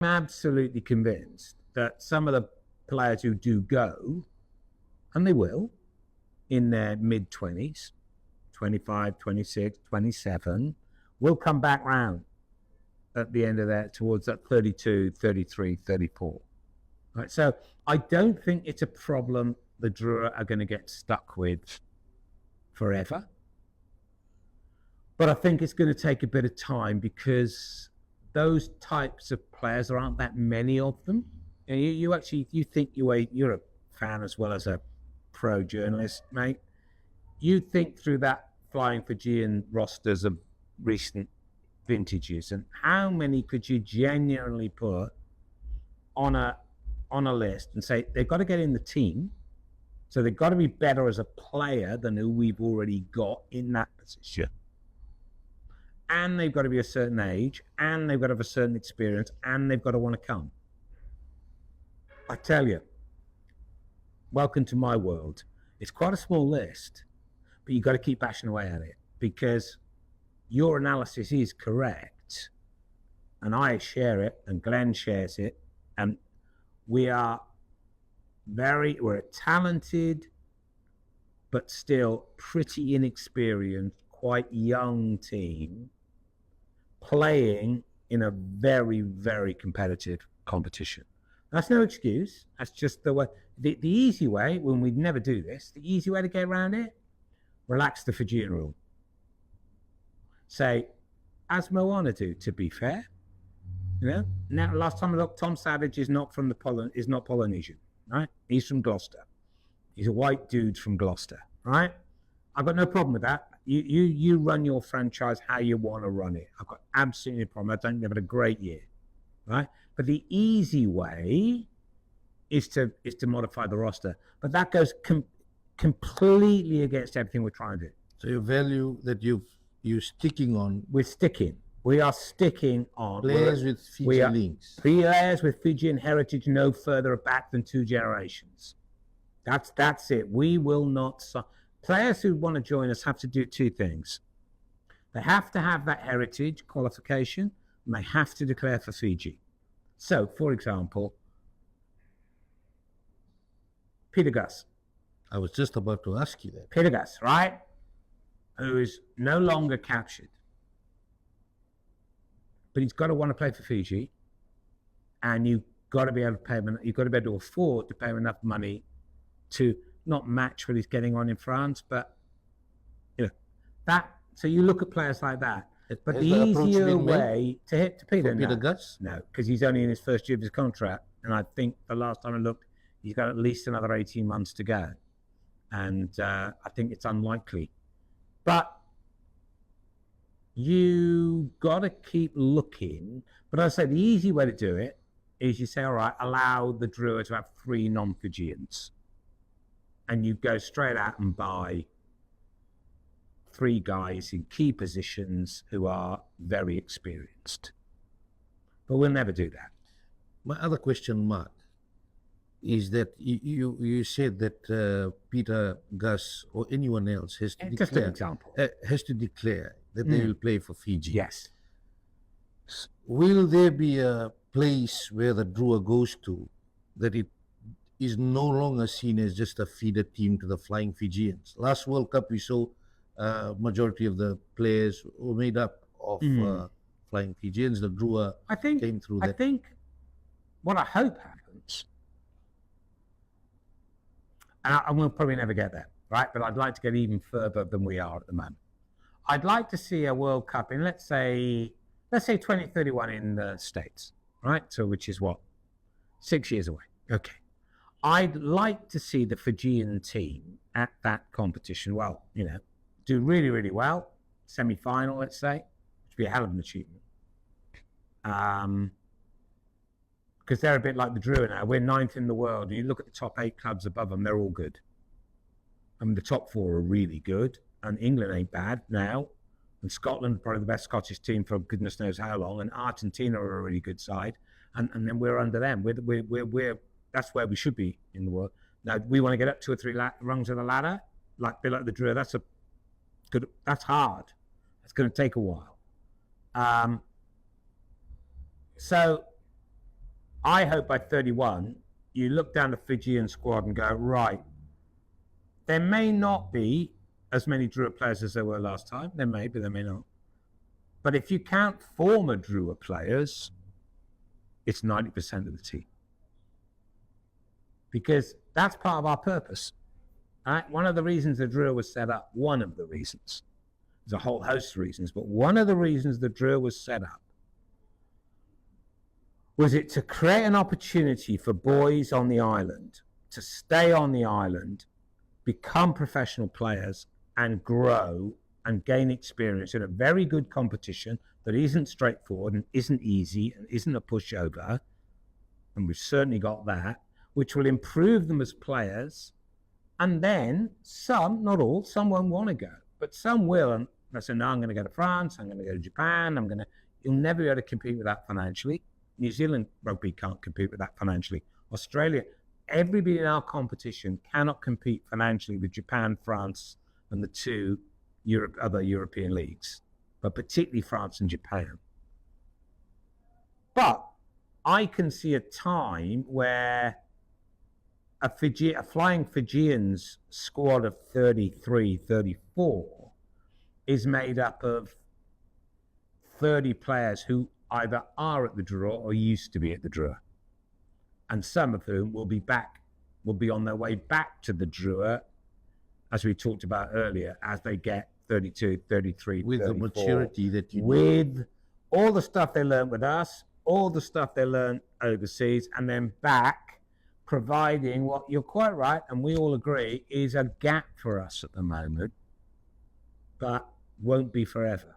absolutely convinced that some of the players who do go, and they will, in their mid-20s, 25, 26, 27, will come back round at the end of that towards that 32, 33, 34. Right? So I don't think it's a problem the Drua are going to get stuck with forever. But I think it's going to take a bit of time because those types of players, there aren't that many of them. You actually, you think you're a fan as well as a pro journalist, mate. You think through that flying Fijian rosters of recent vintages and how many could you genuinely put on a list and say they've got to get in the team, so they've got to be better as a player than who we've already got in that position, and they've got to be a certain age, and they've got to have a certain experience, and they've got to want to come. I tell you, welcome to my world. It's quite a small list, but you've got to keep bashing away at it because your analysis is correct, and I share it, and Glenn shares it, and we're a talented, but still pretty inexperienced, quite young team playing in a very, very competitive competition. That's no excuse. That's just the way. The easy way, when we'd never do this, the easy way to get around it, relax the Fijian rule. Say, as Moana do, to be fair. Now last time I looked, Tom Savage is not Polynesian, right? He's from Gloucester. He's a white dude from Gloucester, right? I've got no problem with that. You run your franchise how you want to run it. I've got absolutely no problem. I think they've had a great year, right? But the easy way is to modify the roster. But that goes completely against everything we're trying to do. So your value that you're sticking on. We are sticking on players with Fijian links. Players with Fijian heritage no further back than 2 generations. That's it. We will not. Players who want to join us have to do 2 things. They have to have that heritage qualification, and they have to declare for Fiji. So, for example, Peter Gus. I was just about to ask you that. Peter Gus, right? Who is no longer captured. But he's got to want to play for Fiji, and you've got to be able to pay him. You've got to be able to afford to pay him enough money to not match what he's getting on in France, but that. So you look at players like that. But the easier way to hit to Peter, Peter Gus? No, because he's only in his first year of his contract, and I think the last time I looked, he's got at least another 18 months to go, and I think it's unlikely. But you got to keep looking. But I say the easy way to do it is you say, all right, allow the Drua to have 3 non-Fijians. And you go straight out and buy 3 guys in key positions who are very experienced. But we'll never do that. My other question, Mark, is that you said that Peter Gus or anyone else has to Just an example. Has to declare that they will play for Fiji. Yes. Will there be a place where the Drua goes to that it is no longer seen as just a feeder team to the Flying Fijians? Last World Cup, we saw majority of the players were made up of Flying Fijians. The Drua came through that. I think what I hope happens, and we'll probably never get there, right? But I'd like to get even further than we are at the moment. I'd like to see a World Cup in, let's say 2031 in the States, right? So which is what? 6 years away. Okay. I'd like to see the Fijian team at that competition, do really, really well. Semi-final, let's say, which would be a hell of an achievement. Because they're a bit like the Drua now. We're 9th in the world. And you look at the top 8 clubs above them, they're all good. I mean, the top 4 are really good. And England ain't bad now. And Scotland, probably the best Scottish team for goodness knows how long. And Argentina are a really good side. And then we're under them. We're that's where we should be in the world. Now, we want to get up 2 or 3 rungs of the ladder, like the Drua. That's hard. It's going to take a while. So I hope by 31, you look down the Fijian squad and go, right, there may not be as many Drua players as there were last time. There may be, there may not. But if you count former Drua players, it's 90% of the team. Because that's part of our purpose. Right? One of the reasons the Drua was set up, one of the reasons, there's a whole host of reasons, but one of the reasons the Drua was set up was it to create an opportunity for boys on the island to stay on the island, become professional players, and grow and gain experience in a very good competition that isn't straightforward and isn't easy and isn't a pushover, and we've certainly got that, which will improve them as players. And then some, not all, some won't want to go, but some will. And they say, no, I'm going to go to France, I'm going to go to Japan, you'll never be able to compete with that financially. New Zealand rugby can't compete with that financially. Australia, everybody in our competition cannot compete financially with Japan, France, and the two other European leagues, but particularly France and Japan. But I can see a time where a flying Fijians squad of 33, 34 is made up of 30 players who either are at the Drua or used to be at the Drua. And some of whom will be on their way back to the Drua, as we talked about earlier, as they get 32, 33, with 34, the maturity that you with all the stuff they learned with us, all the stuff they learned overseas, and then back, providing what you're quite right, and we all agree, is a gap for us at the moment, but won't be forever.